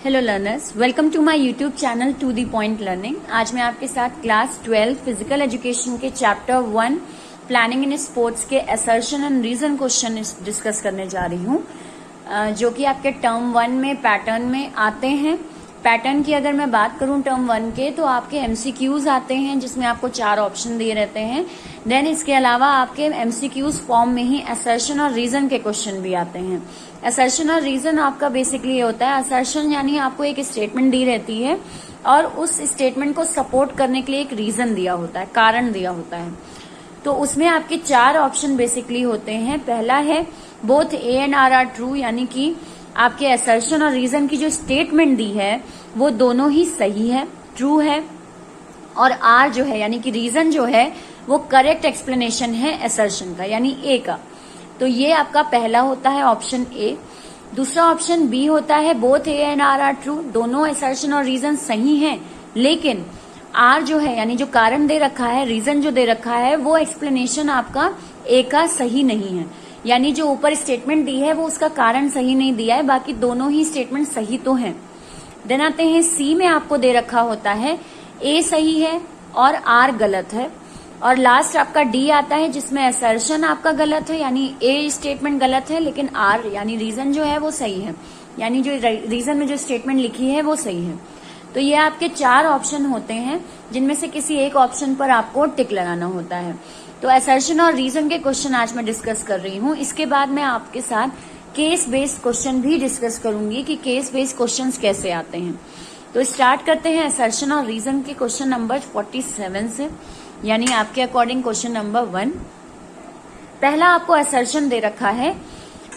Hello learners, welcome to my YouTube channel to the point learning. आज मैं आपके साथ क्लास 12 फिजिकल एजुकेशन के चैप्टर 1 प्लानिंग इन स्पोर्ट्स के assertion and reason question discuss करने जा रही हूँ, जो कि आपके टर्म 1 में पैटर्न में आते हैं। पैटर्न की अगर मैं बात करूं टर्म 1 के, तो आपके एमसीक्यूज आते हैं जिसमें आपको 4 ऑप्शन दिए रहते हैं। देन इसके अलावा आपके एमसीक्यूज फॉर्म में ही असर्शन और रीजन के क्वेश्चन भी आते हैं। असर्शन और रीजन आपका बेसिकली ये होता है, असर्शन यानी आपको एक स्टेटमेंट दी रहती है और उस स्टेटमेंट को सपोर्ट करने के लिए एक रीजन दिया होता है, कारण दिया होता है। तो उसमें आपके 4 ऑप्शन बेसिकली होते हैं। पहला है both A and R are true, यानी कि आपके असर्शन और रीजन की जो स्टेटमेंट दी है वो दोनों ही सही है, ट्रू है। और आर जो है यानी कि रीजन जो है वो करेक्ट एक्सप्लेनेशन है असर्शन का, यानी ए का। तो ये आपका पहला होता है ऑप्शन ए। दूसरा ऑप्शन बी होता है both A and R are true, दोनों असर्शन और रीजन सही हैं, लेकिन आर जो है यानी जो कारण दे रखा है, रीजन जो दे रखा है, वो एक्सप्लेनेशन आपका ए का सही नहीं है। यानी जो ऊपर स्टेटमेंट दी है वो उसका कारण सही नहीं दिया है, बाकी दोनों ही स्टेटमेंट सही तो हैं। देन आते हैं सी में, आपको दे रखा होता है ए सही है और आर गलत है। और लास्ट आपका डी आता है जिसमें असर्शन आपका गलत है, यानी ए स्टेटमेंट गलत है लेकिन आर यानी रीजन जो है वो सही है, यानी जो रीजन में जो स्टेटमेंट लिखी है वो सही है। तो ये आपके 4 ऑप्शन होते हैं जिनमें से किसी एक ऑप्शन पर आपको टिक लगाना होता है। तो असर्शन और रीजन के क्वेश्चन आज मैं डिस्कस कर रही हूँ। इसके बाद मैं आपके साथ केस बेस्ड क्वेश्चन भी डिस्कस करूंगी कि केस बेस्ड क्वेश्चंस कैसे आते हैं। तो स्टार्ट करते हैं असर्शन और रीजन के क्वेश्चन नंबर 47 से, यानी आपके अकॉर्डिंग क्वेश्चन नंबर 1। पहला आपको असर्शन दे रखा है,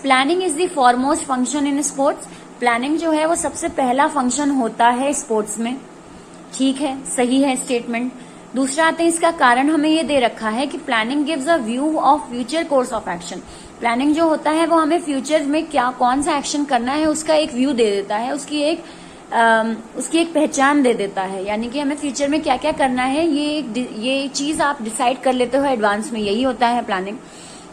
planning is the foremost function in sports. Planning जो है वो सबसे पहला फंक्शन होता है स्पोर्ट्स में। ठीक है, सही है स्टेटमेंट। दूसरा आते हैं, इसका कारण हमें ये दे रखा है कि planning gives a view of future course of action. Planning जो होता है वो हमें फ्यूचर में क्या कौन सा एक्शन करना है उसका एक व्यू दे देता है, उसकी एक पहचान दे देता है, यानी कि हमें फ्यूचर में क्या क्या करना है ये चीज आप डिसाइड कर लेते हो एडवांस में, यही होता है प्लानिंग।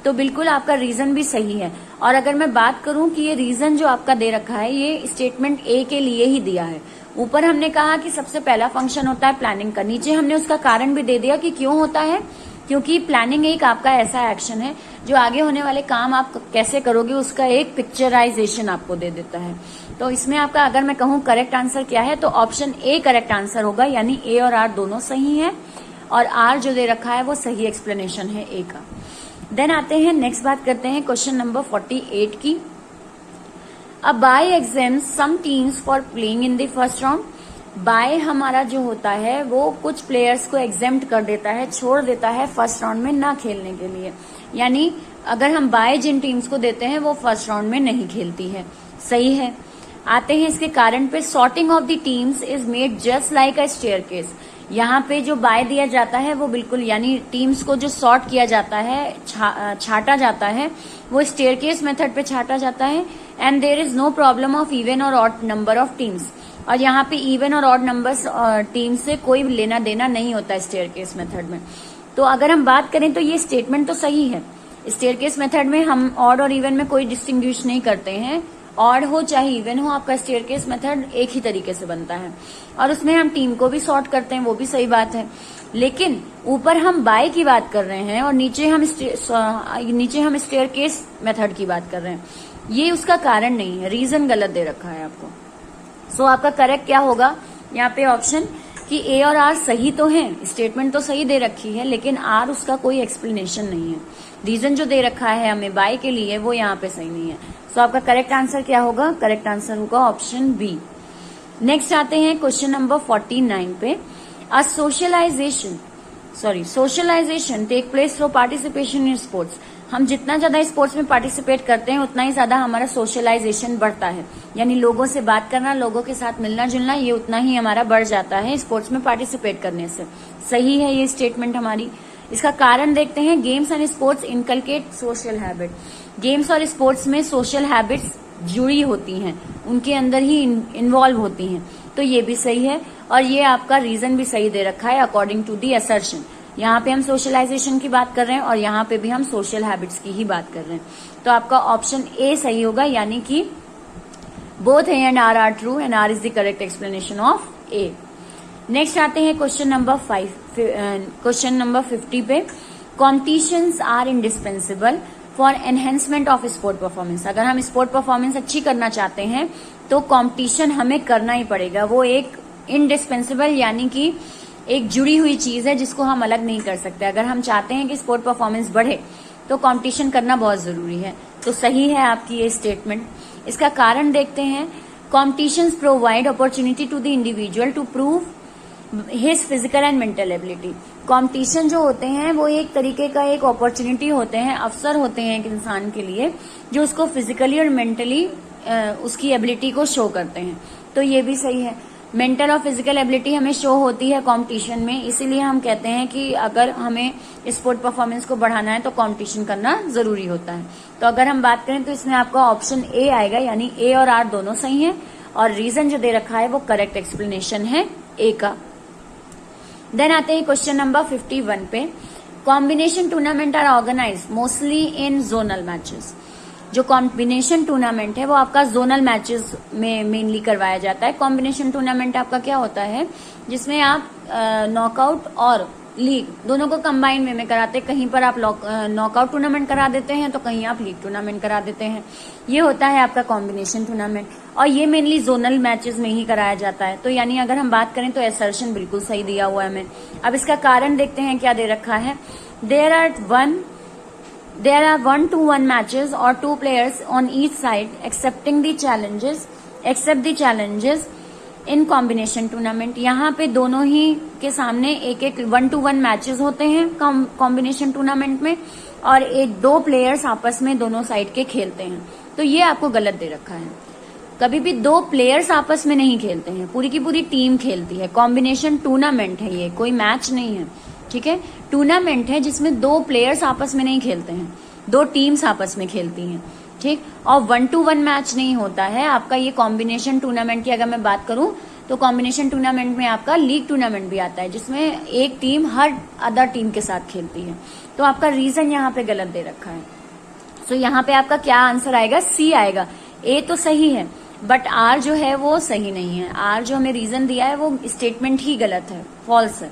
तो बिल्कुल आपका रीजन भी सही है। और अगर मैं बात करूं कि ये रीजन जो आपका दे रखा है ये स्टेटमेंट ए के लिए ही दिया है। ऊपर हमने कहा कि सबसे पहला फंक्शन होता है प्लानिंग का, नीचे हमने उसका कारण भी दे दिया कि क्यों होता है, क्योंकि प्लानिंग एक आपका ऐसा एक्शन है जो आगे होने वाले काम आप कैसे करोगे उसका एक पिक्चराइजेशन आपको दे देता है। तो इसमें आपका अगर मैं कहूं करेक्ट आंसर क्या है, तो ऑप्शन ए करेक्ट आंसर होगा, यानी ए और आर दोनों सही है और आर जो दे रखा है वो सही एक्सप्लेनेशन है ए का। देन आते हैं नेक्स्ट, बात करते हैं क्वेश्चन नंबर 48 की। अब bye exempts some teams for playing in the first round. Bye हमारा जो होता है वो कुछ प्लेयर्स को एग्जेम्प्ट कर देता है, छोड़ देता है फर्स्ट राउंड में ना खेलने के लिए, यानी अगर हम बाय जिन टीम्स को देते हैं वो फर्स्ट राउंड में नहीं खेलती है, सही है। आते हैं इसके कारण पे, sorting of the teams is made just like a staircase. यहाँ पे जो बाय दिया जाता है वो बिल्कुल, यानी टीम्स को जो सॉर्ट किया जाता है, छाटा जाता है, वो स्टेयरकेस मेथड पे छाटा जाता है। And there is no problem of even और ऑड नंबर ऑफ टीम्स। और यहाँ पे इवन और ऑड नंबर्स टीम से कोई लेना देना नहीं होता है स्टेयरकेस मेथड में। तो अगर हम बात करें तो ये स्टेटमेंट तो सही है। स्टेयरकेस मेथड में हम ऑड और इवन में कोई डिस्टिंग्विश नहीं करते हैं, ऑड हो चाहे इवन हो, आपका स्टेयरकेस मेथड एक ही तरीके से बनता है। और उसमें हम टीम को भी सॉर्ट करते हैं, वो भी सही बात है। लेकिन ऊपर हम बाय की बात कर रहे हैं और नीचे हम स्टेयरकेस मेथड की बात कर रहे हैं, ये उसका कारण नहीं है, रीजन गलत दे रखा है आपको। सो आपका करेक्ट क्या होगा यहाँ पे ऑप्शन, कि ए और आर सही तो हैं, स्टेटमेंट तो सही दे रखी है लेकिन आर उसका कोई एक्सप्लेनेशन नहीं है। रीजन जो दे रखा है हमें बाय के लिए वो यहाँ पे सही नहीं है। सो आपका करेक्ट आंसर क्या होगा, करेक्ट आंसर होगा ऑप्शन बी। नेक्स्ट आते हैं क्वेश्चन नंबर 49 पे। A socialisation take place through participation in sports. हम जितना ज्यादा स्पोर्ट्स में पार्टिसिपेट करते हैं उतना ही ज्यादा हमारा सोशलाइजेशन बढ़ता है, यानी लोगों से बात करना, लोगों के साथ मिलना जुलना, ये उतना ही हमारा बढ़ जाता है स्पोर्ट्स में पार्टिसिपेट करने से। सही है ये स्टेटमेंट हमारी। इसका कारण देखते हैं, games and sports inculcate social habit. Games और स्पोर्ट्स में सोशल हैबिट्स जुड़ी होती हैं, उनके अंदर ही इन्वॉल्व होती हैं, तो ये भी सही है। और ये आपका रीजन भी सही दे रखा है अकॉर्डिंग टू दी असर्शन। यहाँ पे हम सोशलाइजेशन की बात कर रहे हैं और यहाँ पे भी हम सोशल हैबिट्स की ही बात कर रहे हैं। तो आपका ऑप्शन ए सही होगा, यानी कि both A and R true and R is the correct explanation of A. Next आते हैं क्वेश्चन नंबर 50 पे। Competitions are indispensable for enhancement of sport performance. अगर हम स्पोर्ट परफॉर्मेंस अच्छी करना चाहते हैं तो कंपटीशन हमें करना ही पड़ेगा। वो एक इंडिस्पेंसिबल यानी कि एक जुड़ी हुई चीज है जिसको हम अलग नहीं कर सकते। अगर हम चाहते हैं कि स्पोर्ट परफॉर्मेंस बढ़े तो कंपटीशन करना बहुत जरूरी है। तो सही है आपकी ये स्टेटमेंट। इसका कारण देखते हैं। Competitions provide opportunity to the individual to prove his physical and mental ability. Competition जो होते हैं वो एक तरीके का एक अपॉर्चुनिटी होते हैं, अवसर होते हैं एक इंसान के लिए जो उसको फिजिकली और मेंटली उसकी एबिलिटी को शो करते हैं। तो ये भी सही है। मेंटल और फिजिकल एबिलिटी हमें शो होती है कंपटीशन में, इसीलिए हम कहते हैं कि अगर हमें स्पोर्ट परफॉर्मेंस को बढ़ाना है तो कंपटीशन करना जरूरी होता है। तो अगर हम बात करें तो इसमें आपका ऑप्शन ए आएगा, यानी ए और आर दोनों सही है और रीजन जो दे रखा है वो करेक्ट एक्सप्लेनेशन है ए का। देन आते हैं क्वेश्चन नंबर 51 पे। Combination tournament are organise mostly in zonal matches. जो कॉम्बिनेशन टूर्नामेंट है वो आपका जोनल मैचेस में मेनली करवाया जाता है। कॉम्बिनेशन टूर्नामेंट आपका क्या होता है, जिसमें आप नॉकआउट और लीग दोनों को कंबाइन वे में कराते हैं। कहीं पर आप नॉकआउट टूर्नामेंट करा देते हैं तो कहीं आप लीग टूर्नामेंट करा देते हैं। ये होता है आपका कॉम्बिनेशन टूर्नामेंट और ये मेनली जोनल मैचेस में ही कराया जाता है। तो यानी अगर हम बात करें तो असर्शन बिल्कुल सही दिया हुआ है हमें। अब इसका कारण देखते हैं क्या दे रखा है। There are 1-to-1 matches or 2 players on each side except the challenges in combination tournament। यहाँ पे दोनों ही के सामने एक 1-to-1 मैचेस होते हैं कॉम्बिनेशन टूर्नामेंट में और एक 2 प्लेयर्स आपस में दोनों साइड के खेलते हैं। तो ये आपको गलत दे रखा है। कभी भी 2 प्लेयर्स आपस में नहीं खेलते हैं, पूरी की पूरी टीम खेलती है। कॉम्बिनेशन टूर्नामेंट है, ये कोई मैच नहीं है, ठीक है। टूर्नामेंट है जिसमें 2 प्लेयर्स आपस में नहीं खेलते हैं, 2 टीम्स आपस में खेलती हैं, ठीक। और 1-to-1 मैच नहीं होता है आपका। ये कॉम्बिनेशन टूर्नामेंट की अगर मैं बात करूं तो कॉम्बिनेशन टूर्नामेंट में आपका लीग टूर्नामेंट भी आता है जिसमें एक टीम हर अदर टीम के साथ खेलती है। तो आपका रीजन यहाँ पे गलत दे रखा है। सो यहाँ पे आपका क्या आंसर आएगा, सी आएगा। ए तो सही है बट आर जो है वो सही नहीं है। आर जो हमें रीजन दिया है वो स्टेटमेंट ही गलत है, फॉल्स है।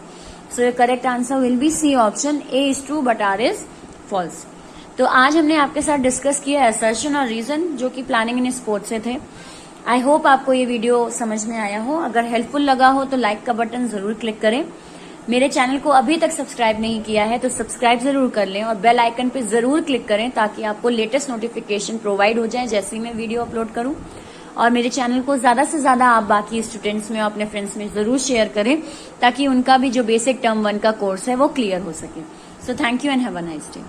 So the correct answer will be C option. A is true but R is false. तो आज हमने आपके साथ डिस्कस किया असर्शन और रीजन जो कि प्लानिंग इन स्पोर्ट्स से थे। आई होप आपको ये वीडियो समझ में आया हो। अगर हेल्पफुल लगा हो तो लाइक का बटन जरूर क्लिक करें। मेरे चैनल को अभी तक सब्सक्राइब नहीं किया है तो सब्सक्राइब जरूर कर लें और बेल आइकन पे जरूर क्लिक करें ताकि आपको लेटेस्ट नोटिफिकेशन प्रोवाइड हो जाए जैसे ही मैं वीडियो अपलोड करूं। और मेरे चैनल को ज्यादा से ज्यादा आप बाकी स्टूडेंट्स में और अपने फ्रेंड्स में जरूर शेयर करें ताकि उनका भी जो बेसिक टर्म 1 का कोर्स है वो क्लियर हो सके। So thank you and have a nice day.